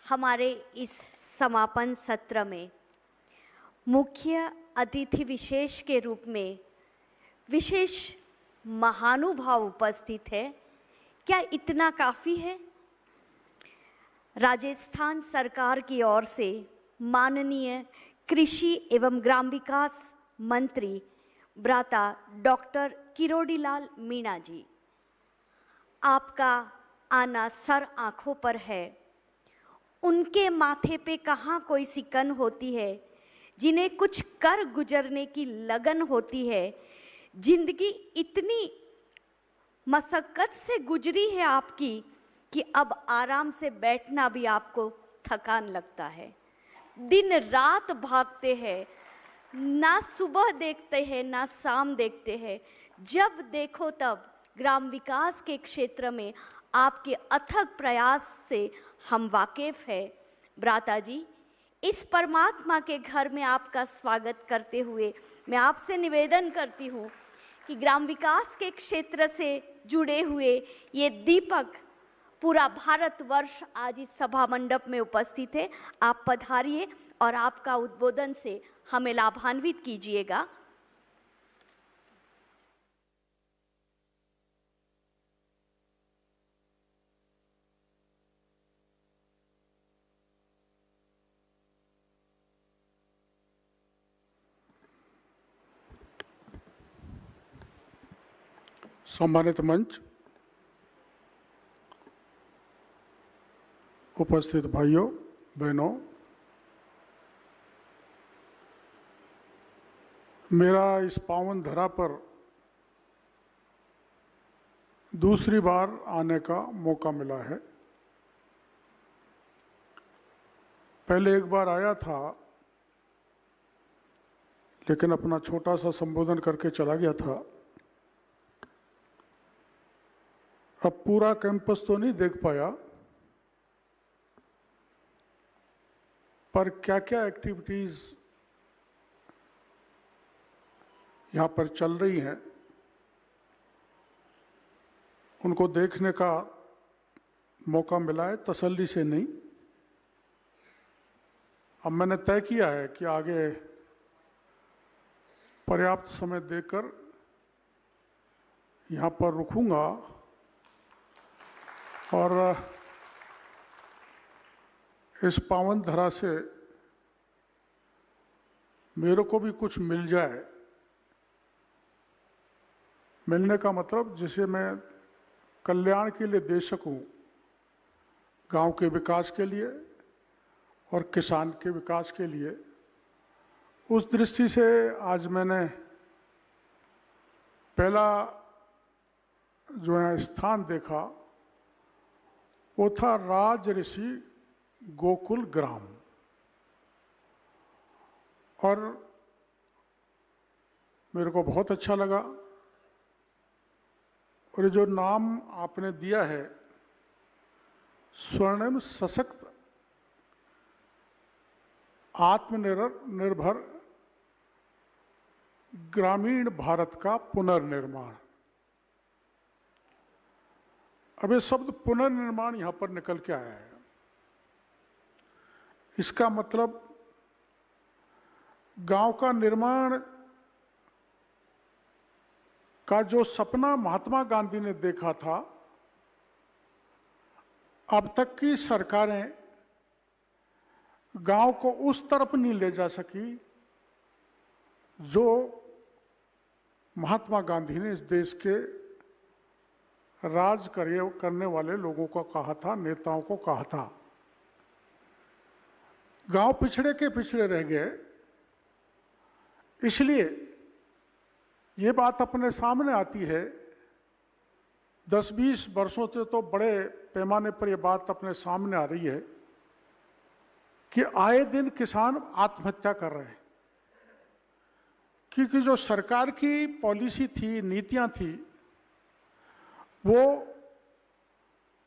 हमारे इस समापन सत्र में मुख्य अतिथि विशेष के रूप में विशेष महानुभाव उपस्थित है। क्या इतना काफ़ी है? राजस्थान सरकार की ओर से माननीय कृषि एवं ग्राम विकास मंत्री भ्राता डॉक्टर किरोड़ीलाल मीणा जी, आपका आना सर आंखों पर है। उनके माथे पे कहाँ कोई सिकन होती है, जिन्हें कुछ कर गुजरने की लगन होती है। जिंदगी इतनी मशक्कत से गुजरी है आपकी कि अब आराम से बैठना भी आपको थकान लगता है। दिन रात भागते हैं, ना सुबह देखते हैं ना शाम देखते हैं। जब देखो तब ग्राम विकास के क्षेत्र में आपके अथक प्रयास से हम वाकिफ है। भ्राता जी, इस परमात्मा के घर में आपका स्वागत करते हुए मैं आपसे निवेदन करती हूँ कि ग्राम विकास के क्षेत्र से जुड़े हुए ये दीपक पूरा भारतवर्ष आज इस सभा मंडप में उपस्थित है। आप पधारिए और आपका उद्बोधन से हमें लाभान्वित कीजिएगा। सम्मानित मंच, उपस्थित भाइयों बहनों, मेरा इस पावन धरा पर दूसरी बार आने का मौका मिला है। पहले एक बार आया था, लेकिन अपना छोटा सा संबोधन करके चला गया था। अब पूरा कैंपस तो नहीं देख पाया, पर क्या क्या एक्टिविटीज यहाँ पर चल रही हैं उनको देखने का मौका मिला है, तसल्ली से नहीं। अब मैंने तय किया है कि आगे पर्याप्त समय देकर यहाँ पर रुकूंगा और इस पावन धरा से मेरे को भी कुछ मिल जाए। मिलने का मतलब जिसे मैं कल्याण के लिए दे सकूं, गांव के विकास के लिए और किसान के विकास के लिए। उस दृष्टि से आज मैंने पहला जो है स्थान देखा वो था राज ऋषि गोकुल ग्राम। और मेरे को बहुत अच्छा लगा। और ये जो नाम आपने दिया है, स्वर्णिम सशक्त आत्मनिर्भर ग्रामीण भारत का पुनर्निर्माण। अब ये शब्द पुनर्निर्माण यहां पर निकल के आया है। इसका मतलब गांव का निर्माण का जो सपना महात्मा गांधी ने देखा था, अब तक की सरकारें गांव को उस तरफ नहीं ले जा सकी जो महात्मा गांधी ने इस देश के राज करने वाले लोगों को कहा था, नेताओं को कहा था। गांव पिछड़े के पिछड़े रह गए। इसलिए ये बात अपने सामने आती है। 10-20 वर्षों से तो बड़े पैमाने पर यह बात अपने सामने आ रही है कि आए दिन किसान आत्महत्या कर रहे हैं, क्योंकि जो सरकार की पॉलिसी थी, नीतियां थी, वो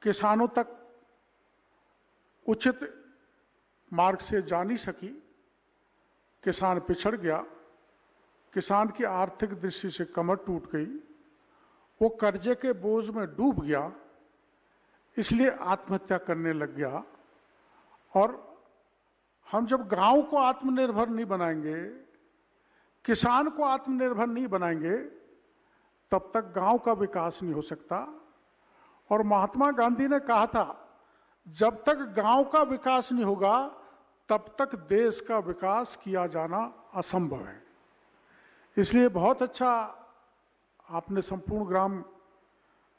किसानों तक उचित मार्ग से जा नहीं सकी। किसान पिछड़ गया, किसान की आर्थिक दृष्टि से कमर टूट गई, वो कर्जे के बोझ में डूब गया, इसलिए आत्महत्या करने लग गया। और हम जब गांव को आत्मनिर्भर नहीं बनाएंगे, किसान को आत्मनिर्भर नहीं बनाएंगे, तब तक गांव का विकास नहीं हो सकता। और महात्मा गांधी ने कहा था, जब तक गांव का विकास नहीं होगा तब तक देश का विकास किया जाना असंभव है। इसलिए बहुत अच्छा आपने संपूर्ण ग्राम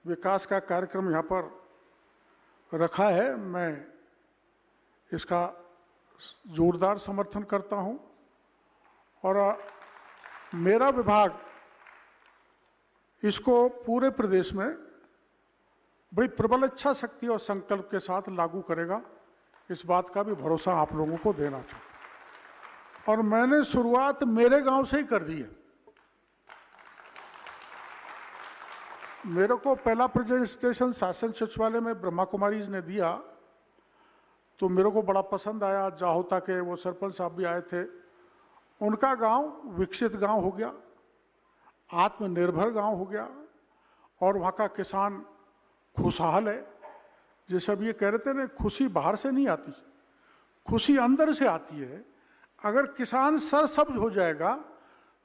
विकास का कार्यक्रम यहाँ पर रखा है। मैं इसका जोरदार समर्थन करता हूँ और मेरा विभाग इसको पूरे प्रदेश में बड़ी प्रबल इच्छा शक्ति और संकल्प के साथ लागू करेगा, इस बात का भी भरोसा आप लोगों को देना चाहिए। और मैंने शुरुआत मेरे गांव से ही कर दी है। मेरे को पहला प्रेजेंटेशन शासन सचिवालय में ब्रह्मा कुमारी जी ने दिया तो मेरे को बड़ा पसंद आया। जाहोता के वो सरपंच साहब भी आए थे। उनका गांव विकसित गांव हो गया, आत्मनिर्भर गांव हो गया और वहाँ का किसान खुशहाल है। जैसे अब ये कह रहे थे ना, खुशी बाहर से नहीं आती, खुशी अंदर से आती है। अगर किसान सरसब्ज हो जाएगा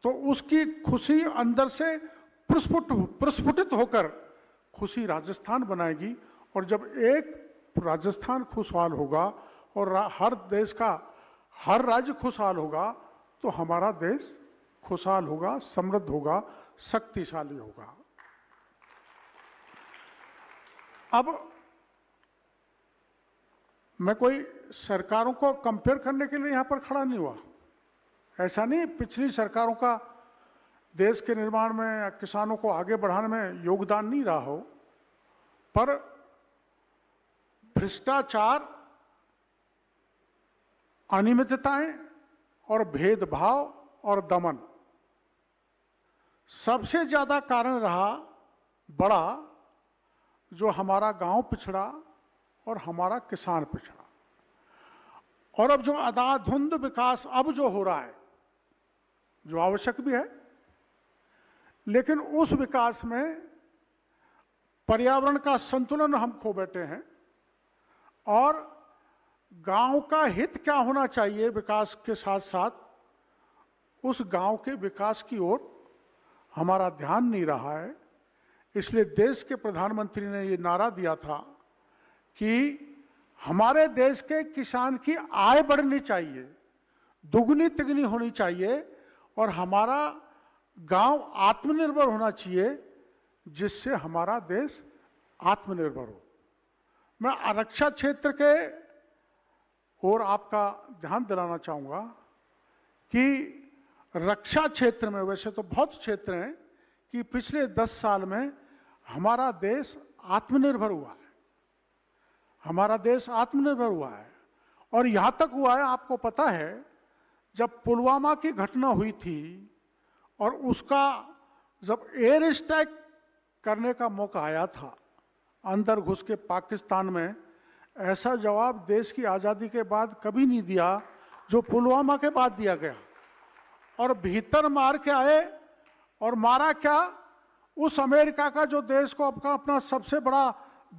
तो उसकी खुशी अंदर से प्रस्फुटित होकर खुशी राजस्थान बनाएगी। और जब एक राजस्थान खुशहाल होगा और हर देश का हर राज्य खुशहाल होगा तो हमारा देश खुशहाल होगा, समृद्ध होगा, शक्तिशाली होगा। अब मैं कोई सरकारों को कंपेयर करने के लिए यहां पर खड़ा नहीं हुआ। ऐसा नहीं पिछली सरकारों का देश के निर्माण में या किसानों को आगे बढ़ाने में योगदान नहीं रहा हो, पर भ्रष्टाचार, अनियमितताएं और भेदभाव और दमन सबसे ज्यादा कारण रहा बड़ा, जो हमारा गांव पिछड़ा और हमारा किसान पिछड़ा। और अब जो अंधाधुंध विकास अब जो हो रहा है, जो आवश्यक भी है, लेकिन उस विकास में पर्यावरण का संतुलन हम खो बैठे हैं। और गांव का हित क्या होना चाहिए विकास के साथ साथ, उस गांव के विकास की ओर हमारा ध्यान नहीं रहा है। इसलिए देश के प्रधानमंत्री ने ये नारा दिया था कि हमारे देश के किसान की आय बढ़नी चाहिए, दुगनी तिगनी होनी चाहिए और हमारा गांव आत्मनिर्भर होना चाहिए, जिससे हमारा देश आत्मनिर्भर हो। मैं आरक्षण क्षेत्र के और आपका ध्यान दिलाना चाहूँगा कि रक्षा क्षेत्र में वैसे तो बहुत क्षेत्र हैं कि पिछले 10 साल में हमारा देश आत्मनिर्भर हुआ है, हमारा देश आत्मनिर्भर हुआ है। और यहां तक हुआ है, आपको पता है, जब पुलवामा की घटना हुई थी और उसका जब एयर स्ट्राइक करने का मौका आया था अंदर घुस के पाकिस्तान में, ऐसा जवाब देश की आज़ादी के बाद कभी नहीं दिया जो पुलवामा के बाद दिया गया। और भीतर मार के आए और मारा क्या, उस अमेरिका का जो देश को अपना सबसे बड़ा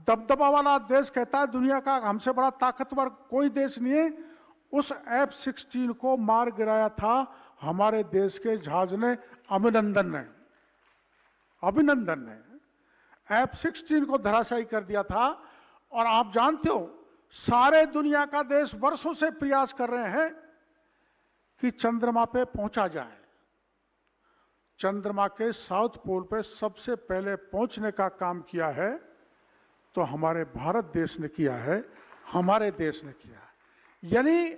दबदबा वाला देश कहता है दुनिया का, हमसे बड़ा ताकतवर कोई देश नहीं है, उस F-16 को मार गिराया था हमारे देश के जहाज ने, अभिनंदन ने F-16 को धराशायी कर दिया था। और आप जानते हो, सारे दुनिया का देश वर्षों से प्रयास कर रहे हैं कि चंद्रमा पे पहुंचा जाए। चंद्रमा के साउथ पोल पे सबसे पहले पहुंचने का काम किया है तो हमारे भारत देश ने किया है, हमारे देश ने किया है। यानी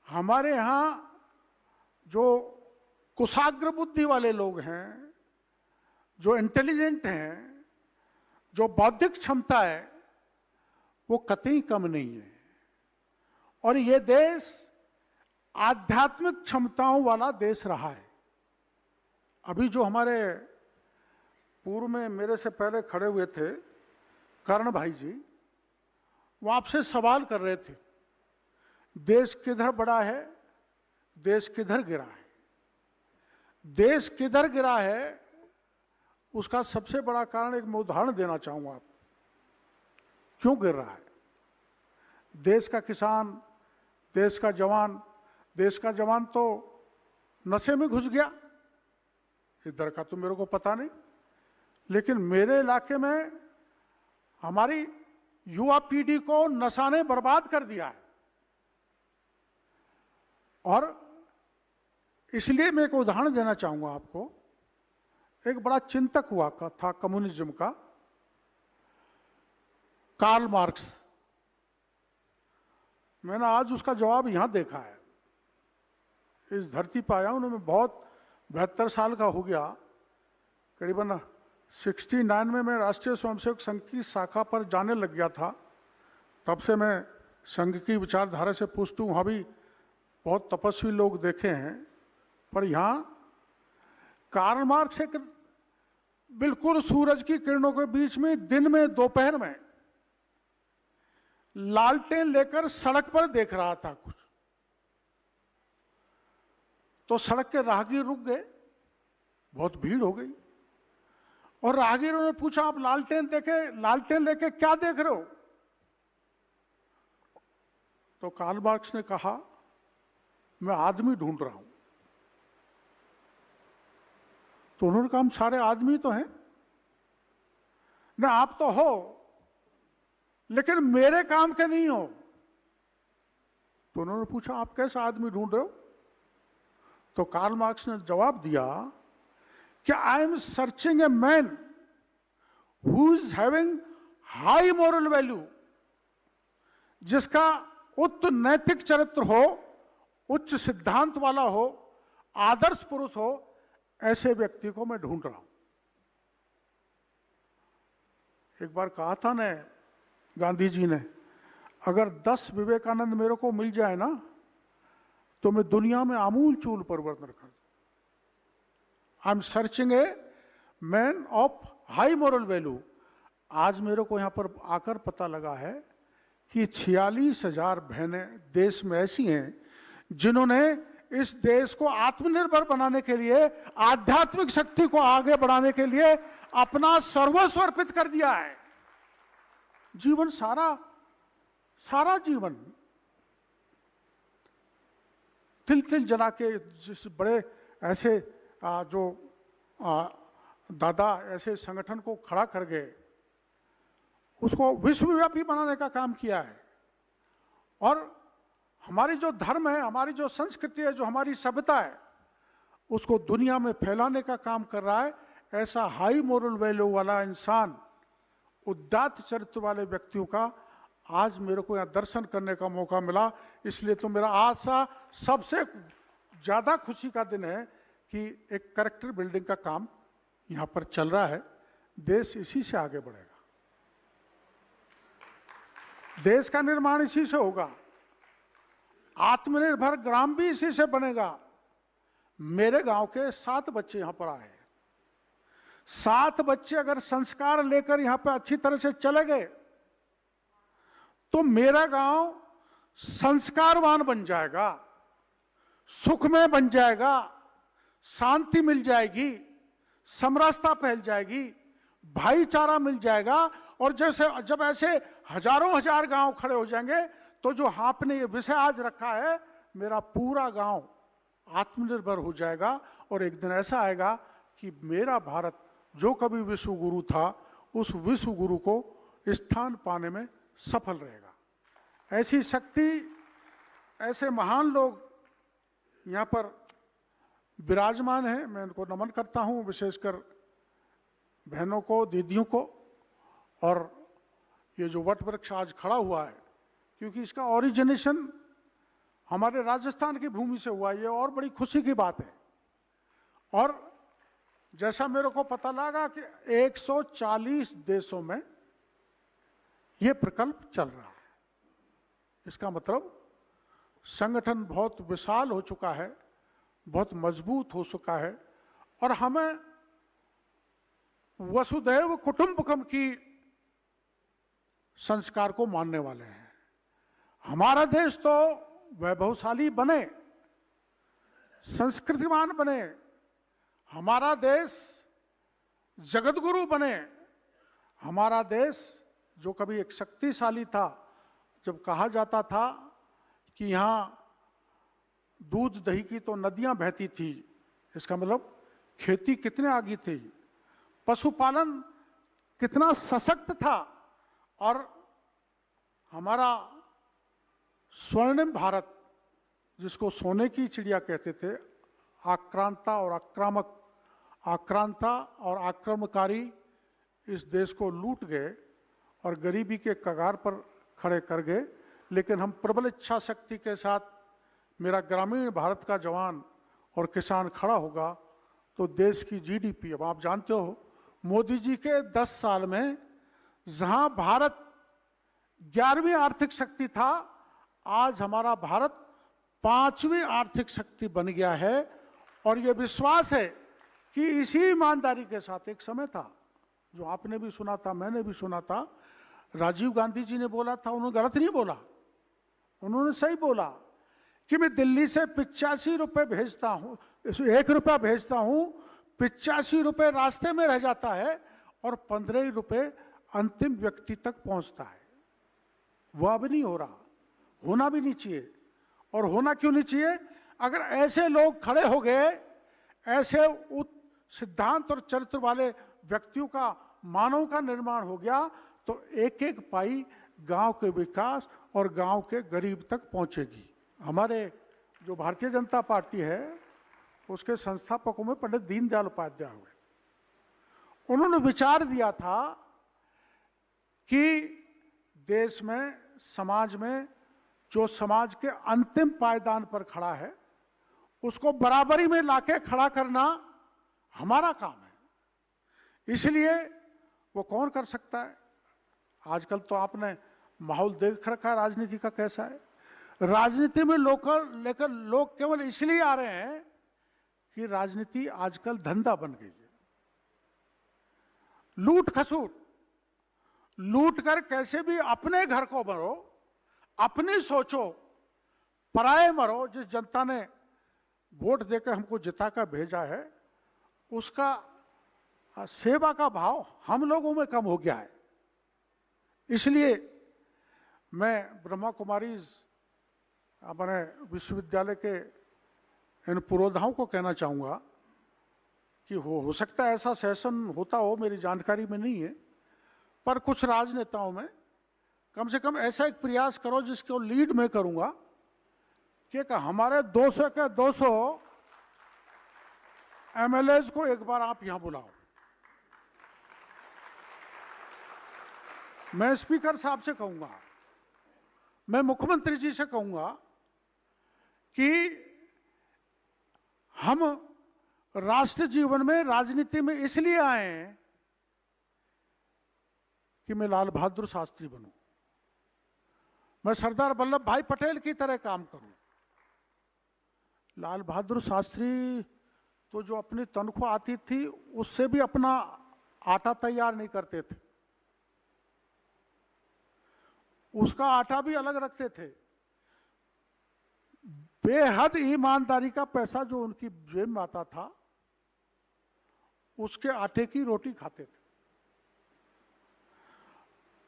हमारे यहाँ जो कुशाग्र बुद्धि वाले लोग हैं, जो इंटेलिजेंट हैं, जो बौद्धिक क्षमता है, वो कतई कम नहीं है। और ये देश आध्यात्मिक क्षमताओं वाला देश रहा है। अभी जो हमारे पूर्व में मेरे से पहले खड़े हुए थे कर्ण भाई जी, वो आपसे सवाल कर रहे थे, देश किधर बढ़ा है, देश किधर गिरा है। देश किधर गिरा है उसका सबसे बड़ा कारण एक मैं उदाहरण देना चाहूंगा। आप क्यों गिर रहा है? देश का किसान, देश का जवान तो नशे में घुस गया, इधर का तो मेरे को पता नहीं, लेकिन मेरे इलाके में हमारी युवा पीढ़ी को नशा ने बर्बाद कर दिया है। और इसलिए मैं एक उदाहरण देना चाहूंगा आपको। एक बड़ा चिंतक हुआ था कम्युनिज्म का, कार्ल मार्क्स। मैंने आज उसका जवाब यहां देखा है, इस धरती पर आया उन्होंने, बहुत 72 साल का हो गया, करीबन 69 में मैं राष्ट्रीय स्वयंसेवक संघ की शाखा पर जाने लग गया था। तब से मैं संघ की विचारधारा से पुष्ट हूं। वहां भी बहुत तपस्वी लोग देखे हैं, पर यहां कार्ल मार्क्स एक बिल्कुल सूरज की किरणों के बीच में दिन में दोपहर में लालटेन लेकर सड़क पर देख रहा था कुछ। तो सड़क के राहगीर रुक गए, बहुत भीड़ हो गई, और राहगीरों ने पूछा, आप लालटेन लेके क्या देख रहे हो? तो कार्ल मार्क्स ने कहा, मैं आदमी ढूंढ रहा हूं। तो उन्होंने कहा, हम सारे आदमी तो हैं ना, आप तो हो, लेकिन मेरे काम के नहीं हो। तो उन्होंने पूछा, आप कैसा आदमी ढूंढ रहे हो? तो कार्ल मार्क्स ने जवाब दिया कि I am searching a man who is having high moral value, जिसका उच्च नैतिक चरित्र हो, उच्च सिद्धांत वाला हो, आदर्श पुरुष हो, ऐसे व्यक्ति को मैं ढूंढ रहा हूं। एक बार कहा था ने गांधी जी ने, अगर 10 विवेकानंद मेरे को मिल जाए ना, तो मैं दुनिया में आमूल चूल परिवर्तन कर दूं। I am searching a man of high moral value. आज मेरे को यहां पर आकर पता लगा है कि 46,000 बहनें देश में ऐसी हैं जिन्होंने इस देश को आत्मनिर्भर बनाने के लिए, आध्यात्मिक शक्ति को आगे बढ़ाने के लिए अपना सर्वस्व अर्पित कर दिया है। जीवन सारा जीवन तिल जला के, जिस बड़े ऐसे जो दादा ऐसे संगठन को खड़ा कर गए, उसको विश्वव्यापी बनाने का काम किया है। और हमारी जो धर्म है, हमारी जो संस्कृति है, जो हमारी सभ्यता है, उसको दुनिया में फैलाने का काम कर रहा है। ऐसा हाई मोरल वैल्यू वाला इंसान, उदात्त चरित्र वाले व्यक्तियों का आज मेरे को यहाँ दर्शन करने का मौका मिला। इसलिए तो मेरा आशा सबसे ज्यादा खुशी का दिन है कि एक कैरेक्टर बिल्डिंग का काम यहाँ पर चल रहा है। देश इसी से आगे बढ़ेगा, देश का निर्माण इसी से होगा, आत्मनिर्भर ग्राम भी इसी से बनेगा। मेरे गांव के 7 बच्चे यहां पर आए, 7 बच्चे अगर संस्कार लेकर यहां पर अच्छी तरह से चले गए तो मेरा गांव संस्कारवान बन जाएगा, सुखमय बन जाएगा, शांति मिल जाएगी, समरसता फैल जाएगी, भाईचारा मिल जाएगा। और जैसे जब ऐसे हजारों हजार गांव खड़े हो जाएंगे तो जो आपने ये विषय आज रखा है, मेरा पूरा गांव आत्मनिर्भर हो जाएगा। और एक दिन ऐसा आएगा कि मेरा भारत जो कभी विश्व गुरु था, उस विश्व गुरु को स्थान पाने में सफल रहेगा। ऐसी शक्ति, ऐसे महान लोग यहाँ पर विराजमान हैं। मैं उनको नमन करता हूँ, विशेषकर बहनों को, दीदियों को। और ये जो वट वृक्ष आज खड़ा हुआ है, क्योंकि इसका ओरिजिनेशन हमारे राजस्थान की भूमि से हुआ, ये और बड़ी खुशी की बात है। और जैसा मेरे को पता लगा कि 140 देशों में ये प्रकल्प चल रहा है। इसका मतलब संगठन बहुत विशाल हो चुका है, बहुत मजबूत हो चुका है। और हमें वसुधैव कुटुंबकम की संस्कार को मानने वाले हैं। हमारा देश तो वैभवशाली बने, संस्कृतिवान बने, हमारा देश जगतगुरु बने, हमारा देश जो कभी एक शक्तिशाली था, जब कहा जाता था कि यहाँ दूध दही की तो नदियां बहती थी, इसका मतलब खेती कितने आगे थी, पशुपालन कितना सशक्त था, और हमारा स्वर्णिम भारत, जिसको सोने की चिड़िया कहते थे, आक्रांता और आक्रमणकारी इस देश को लूट गए और गरीबी के कगार पर खड़े कर गए। लेकिन हम प्रबल इच्छा शक्ति के साथ, मेरा ग्रामीण भारत का जवान और किसान खड़ा होगा तो देश की जीडीपी, अब आप जानते हो मोदी जी के 10 साल में जहां भारत 11वीं आर्थिक शक्ति था, आज हमारा भारत 5वीं आर्थिक शक्ति बन गया है। और यह विश्वास है कि इसी ईमानदारी के साथ, एक समय था जो आपने भी सुना था, मैंने भी सुना था, राजीव गांधी जी ने बोला था, उन्होंने गलत नहीं बोला, उन्होंने सही बोला कि मैं दिल्ली से 85 रुपए भेजता हूं, 1 रुपया भेजता हूं, 85 रुपए रास्ते में रह जाता है और 15 रुपए अंतिम व्यक्ति तक पहुंचता है। वह अब नहीं हो रहा, होना भी नहीं चाहिए। और होना क्यों नहीं चाहिए? अगर ऐसे लोग खड़े हो गए, ऐसे सिद्धांत और चरित्र वाले व्यक्तियों का, मानव का निर्माण हो गया, तो एक एक पाई गांव के विकास और गांव के गरीब तक पहुंचेगी। हमारे जो भारतीय जनता पार्टी है, उसके संस्थापकों में पंडित दीनदयाल उपाध्याय हुए। उन्होंने विचार दिया था कि देश में, समाज में, जो समाज के अंतिम पायदान पर खड़ा है, उसको बराबरी में लाके खड़ा करना हमारा काम है। इसलिए वो कौन कर सकता है? आजकल तो आपने माहौल देख रखा है राजनीति का कैसा है। राजनीति में लेकर लोग केवल इसलिए आ रहे हैं कि राजनीति आजकल धंधा बन गई है। लूट खसूट, लूट कर कैसे भी अपने घर को मरो, अपनी सोचो, पराये मरो। जिस जनता ने वोट देकर हमको जिताकर भेजा है, उसका सेवा का भाव हम लोगों में कम हो गया है। इसलिए मैं ब्रह्मा कुमारीज अपने विश्वविद्यालय के इन पुरोधाओं को कहना चाहूँगा कि हो सकता है ऐसा सेशन होता हो, मेरी जानकारी में नहीं है, पर कुछ राजनेताओं में कम से कम ऐसा एक प्रयास करो जिसको लीड मैं करूँगा कि हमारे 200 के 200 एमएलएज को एक बार आप यहाँ बुलाओ। मैं स्पीकर साहब से कहूँगा, मैं मुख्यमंत्री जी से कहूँगा कि हम राष्ट्रीय जीवन में, राजनीति में इसलिए आए हैं कि मैं लाल बहादुर शास्त्री बनूं, मैं सरदार वल्लभ भाई पटेल की तरह काम करूं। लाल बहादुर शास्त्री तो जो अपनी तनख्वाह आती थी उससे भी अपना आटा तैयार नहीं करते थे, उसका आटा भी अलग रखते थे। बेहद ईमानदारी का पैसा जो उनकी जेब में आता था, उसके आटे की रोटी खाते थे।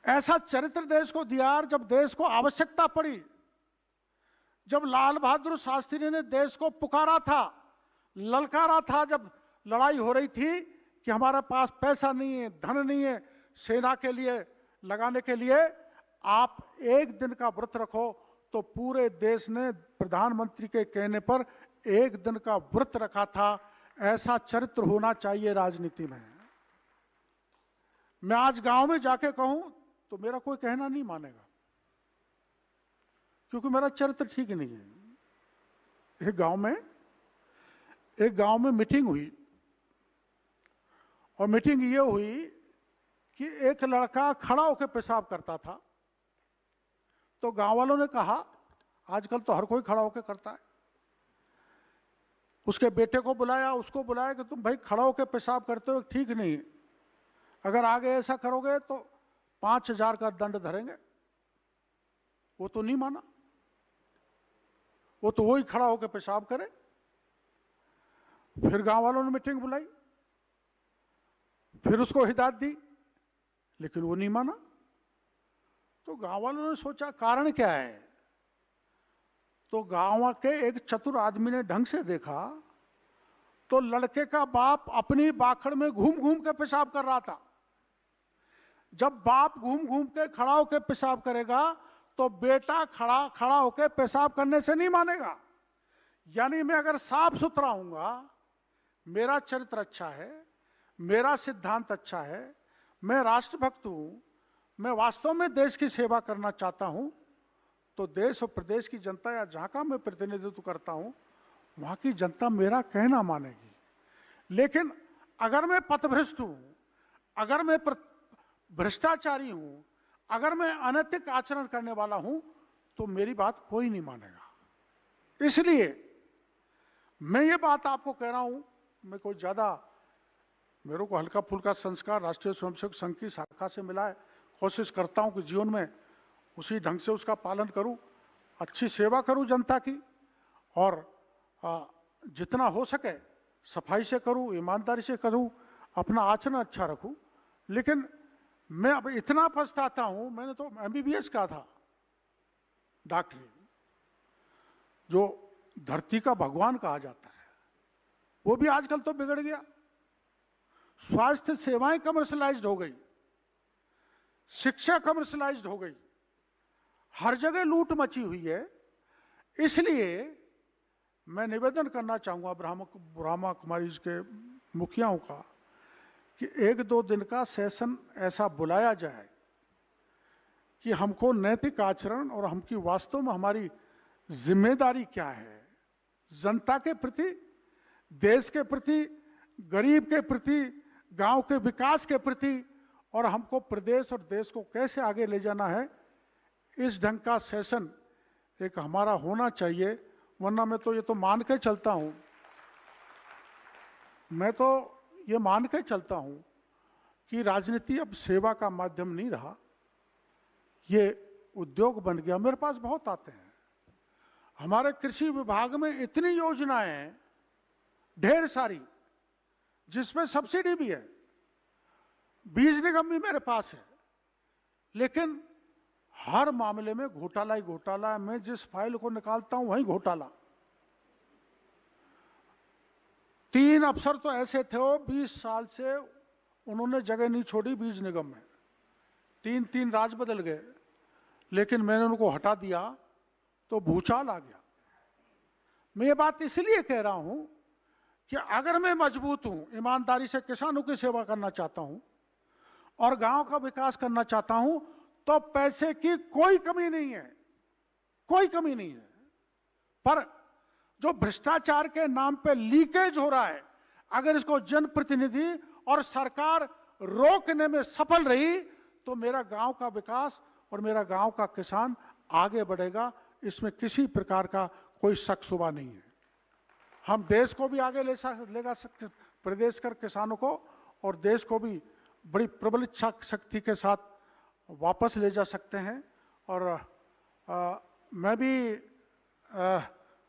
ऐसा चरित्र देश को दिया। जब देश को आवश्यकता पड़ी, जब लाल बहादुर शास्त्री ने देश को पुकारा था, ललकारा था, जब लड़ाई हो रही थी कि हमारे पास पैसा नहीं है, धन नहीं है सेना के लिए लगाने के लिए, आप एक दिन का व्रत रखो, तो पूरे देश ने प्रधानमंत्री के कहने पर एक दिन का व्रत रखा था। ऐसा चरित्र होना चाहिए राजनीति में। मैं आज गांव में जाके कहूं तो मेरा कोई कहना नहीं मानेगा, क्योंकि मेरा चरित्र ठीक नहीं है। एक गांव में मीटिंग हुई, और मीटिंग ये हुई कि एक लड़का खड़ा होकर पेशाब करता था, तो गांव वालों ने कहा, आजकल तो हर कोई खड़ा होकर करता है। उसके बेटे को बुलाया, उसको बुलाया कि तुम भाई खड़ा होकर पेशाब करते हो, ठीक नहीं, अगर आगे ऐसा करोगे तो 5,000 का दंड धरेंगे। वो तो नहीं माना, वो तो वही खड़ा होकर पेशाब करे। फिर गांव वालों ने मीटिंग बुलाई, फिर उसको हिदायत दी, लेकिन वो नहीं माना। तो गांव वालों ने सोचा कारण क्या है। तो गांव के एक चतुर आदमी ने ढंग से देखा तो लड़के का बाप अपनी बाखड़ में घूम घूम के पेशाब कर रहा था। जब बाप घूम घूम के खड़ा होकर पेशाब करेगा तो बेटा खड़ा खड़ा होकर पेशाब करने से नहीं मानेगा। यानी मैं अगर साफ सुथरा हूंगा, मेरा चरित्र अच्छा है, मेरा सिद्धांत अच्छा है, मैं राष्ट्रभक्त हूं, मैं वास्तव में देश की सेवा करना चाहता हूं, तो देश और प्रदेश की जनता या जहां का मैं प्रतिनिधित्व करता हूं वहां की जनता मेरा कहना मानेगी। लेकिन अगर मैं पथभ्रष्ट हूं, अगर मैं भ्रष्टाचारी हूं, अगर मैं अनैतिक आचरण करने वाला हूं, तो मेरी बात कोई नहीं मानेगा। इसलिए मैं ये बात आपको कह रहा हूं, मैं कोई ज्यादा, मेरे को हल्का फुल्का संस्कार राष्ट्रीय स्वयंसेवक संघ की शाखा से मिला है, कोशिश करता हूं कि जीवन में उसी ढंग से उसका पालन करूं, अच्छी सेवा करूं जनता की, और जितना हो सके सफाई से करूं, ईमानदारी से करूं, अपना आचरण अच्छा रखूं। लेकिन मैं अब इतना पछताता हूं, मैंने तो MBBS का था, डॉक्टरी, जो धरती का भगवान कहा जाता है, वो भी आजकल तो बिगड़ गया। स्वास्थ्य सेवाएं कमर्शलाइज्ड हो गई, शिक्षा कमर्शलाइज्ड हो गई, हर जगह लूट मची हुई है। इसलिए मैं निवेदन करना चाहूंगा ब्रह्मा कुमारी के मुखियाओं का कि 1-2 दिन का सेशन ऐसा बुलाया जाए कि हमको नैतिक आचरण और हमकी वास्तव में हमारी जिम्मेदारी क्या है, जनता के प्रति, देश के प्रति, गरीब के प्रति, गांव के विकास के प्रति, और हमको प्रदेश और देश को कैसे आगे ले जाना है, इस ढंग का सेशन एक हमारा होना चाहिए। वरना मैं तो ये तो मान के चलता हूं, मैं तो ये मान के चलता हूं कि राजनीति अब सेवा का माध्यम नहीं रहा, ये उद्योग बन गया। मेरे पास बहुत आते हैं, हमारे कृषि विभाग में इतनी योजनाएं हैं, ढेर सारी, जिसमें सब्सिडी भी है, बीज निगम भी मेरे पास है, लेकिन हर मामले में घोटाला ही घोटाला है। मैं जिस फाइल को निकालता हूं वहीं घोटाला। 3 अफसर तो ऐसे थे, वो 20 साल से उन्होंने जगह नहीं छोड़ी बीज निगम में, 3 राज बदल गए, लेकिन मैंने उनको हटा दिया तो भूचाल आ गया। मैं ये बात इसलिए कह रहा हूं कि अगर मैं मजबूत हूं, ईमानदारी से किसानों की सेवा करना चाहता हूं और गांव का विकास करना चाहता हूं, तो पैसे की कोई कमी नहीं है, कोई कमी नहीं है। पर जो भ्रष्टाचार के नाम पे लीकेज हो रहा है, अगर इसको जनप्रतिनिधि और सरकार रोकने में सफल रही, तो मेरा गांव का विकास और मेरा गांव का किसान आगे बढ़ेगा। इसमें किसी प्रकार का कोई शक शुबा नहीं है। हम देश को भी आगे लेगा सकते, प्रदेश कर किसानों को और देश को भी बड़ी प्रबलित शक्ति के साथ वापस ले जा सकते हैं। और मैं भी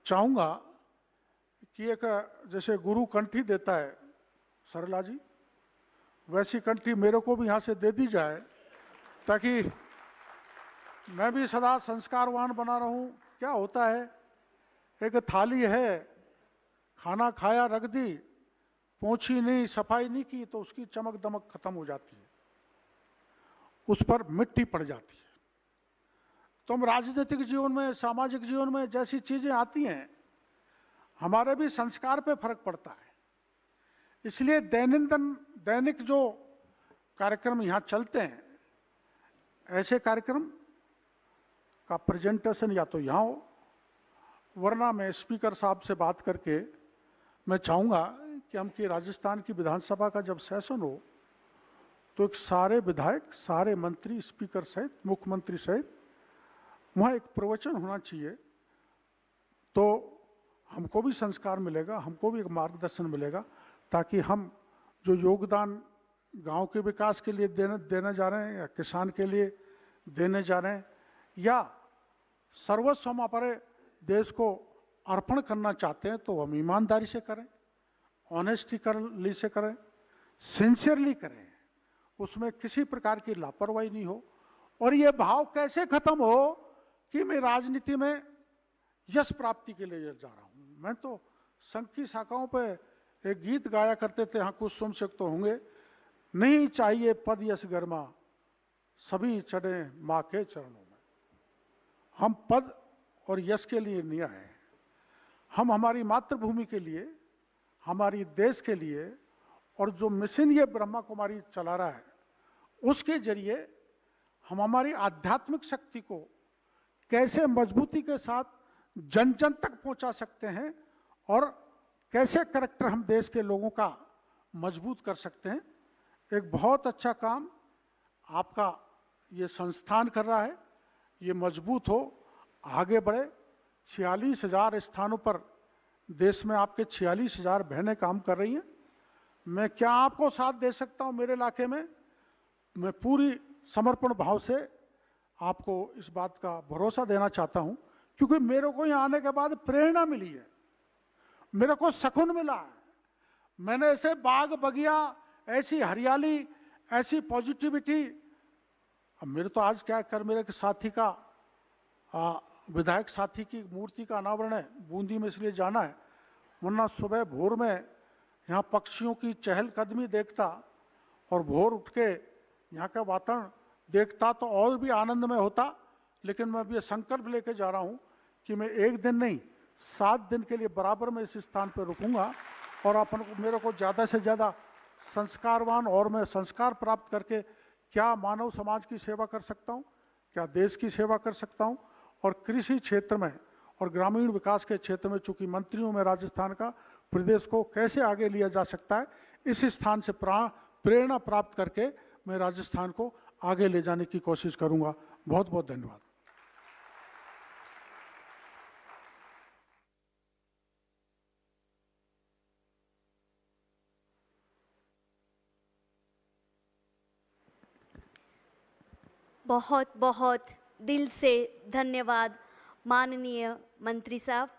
चाहूँगा कि एक जैसे गुरु कंठी देता है सरला जी, वैसी कंठी मेरे को भी यहाँ से दे दी जाए, ताकि मैं भी सदा संस्कारवान बना रहूं। क्या होता है, एक थाली है, खाना खाया रख दी, पोंछी नहीं, सफाई नहीं की, तो उसकी चमक दमक खत्म हो जाती है, उस पर मिट्टी पड़ जाती है। तो हम राजनीतिक जीवन में, सामाजिक जीवन में जैसी चीजें आती हैं, हमारे भी संस्कार पे फर्क पड़ता है। इसलिए दैनिक जो कार्यक्रम यहाँ चलते हैं, ऐसे कार्यक्रम का प्रेजेंटेशन या तो यहाँ हो, वरना मैं स्पीकर साहब से बात करके मैं चाहूँगा कि हम की राजस्थान की विधानसभा का जब सेशन हो, तो एक सारे विधायक, सारे मंत्री, स्पीकर सहित, मुख्यमंत्री सहित वहाँ एक प्रवचन होना चाहिए। तो हमको भी संस्कार मिलेगा, हमको भी एक मार्गदर्शन मिलेगा, ताकि हम जो योगदान गांव के विकास के लिए देने जा रहे हैं, या किसान के लिए देने जा रहे हैं, या सर्वस्व हम अपने देश को अर्पण करना चाहते हैं, तो हम ईमानदारी से करें, ऑनेस्टी से करें, सिंसियरली करें, उसमें किसी प्रकार की लापरवाही नहीं हो, और ये भाव कैसे खत्म हो कि मैं राजनीति में यश प्राप्ति के लिए जा रहा हूं। मैं तो संघ की शाखाओं पे एक गीत गाया करते थे, हाँ कुछ सुन सकते होंगे, नहीं चाहिए पद यश गर्मा, सभी चढ़े मां के चरणों में। हम पद और यश के लिए नहीं आए, हम हमारी मातृभूमि के लिए, हमारी देश के लिए, और जो मिशन ये ब्रह्मा कुमारी चला रहा है उसके जरिए हम हमारी आध्यात्मिक शक्ति को कैसे मजबूती के साथ जन जन तक पहुंचा सकते हैं और कैसे करैक्टर हम देश के लोगों का मजबूत कर सकते हैं। एक बहुत अच्छा काम आपका ये संस्थान कर रहा है, ये मजबूत हो, आगे बढ़े। 46,000 स्थानों पर देश में आपके 46,000 बहनें काम कर रही हैं। मैं क्या आपको साथ दे सकता हूं मेरे इलाके में, मैं पूरी समर्पण भाव से आपको इस बात का भरोसा देना चाहता हूं, क्योंकि मेरे को यहाँ आने के बाद प्रेरणा मिली है, मेरे को सुकून मिला है। मैंने ऐसे बाग बगिया, ऐसी हरियाली, ऐसी पॉजिटिविटी, अब मेरे तो आज क्या कर, मेरे साथी का विधायक साथी की मूर्ति का अनावरण है बूंदी में, इसलिए जाना है, वरना सुबह भोर में यहाँ पक्षियों की चहलकदमी देखता और भोर उठ के यहाँ का वातावरण देखता तो और भी आनंदमय होता। लेकिन मैं अब ये संकल्प लेके जा रहा हूँ कि मैं एक दिन नहीं 7 दिन के लिए बराबर मैं इस स्थान पर रुकूंगा, और अपन को, मेरे को ज़्यादा से ज़्यादा संस्कारवान और मैं संस्कार प्राप्त करके क्या मानव समाज की सेवा कर सकता हूँ, क्या देश की सेवा कर सकता हूँ। और कृषि क्षेत्र में और ग्रामीण विकास के क्षेत्र में, चूंकि मंत्रियों में राजस्थान का, प्रदेश को कैसे आगे लिया जा सकता है, इस स्थान से प्रेरणा प्राप्त करके मैं राजस्थान को आगे ले जाने की कोशिश करूंगा। बहुत बहुत धन्यवाद। बहुत बहुत दिल से धन्यवाद माननीय मंत्री साहब।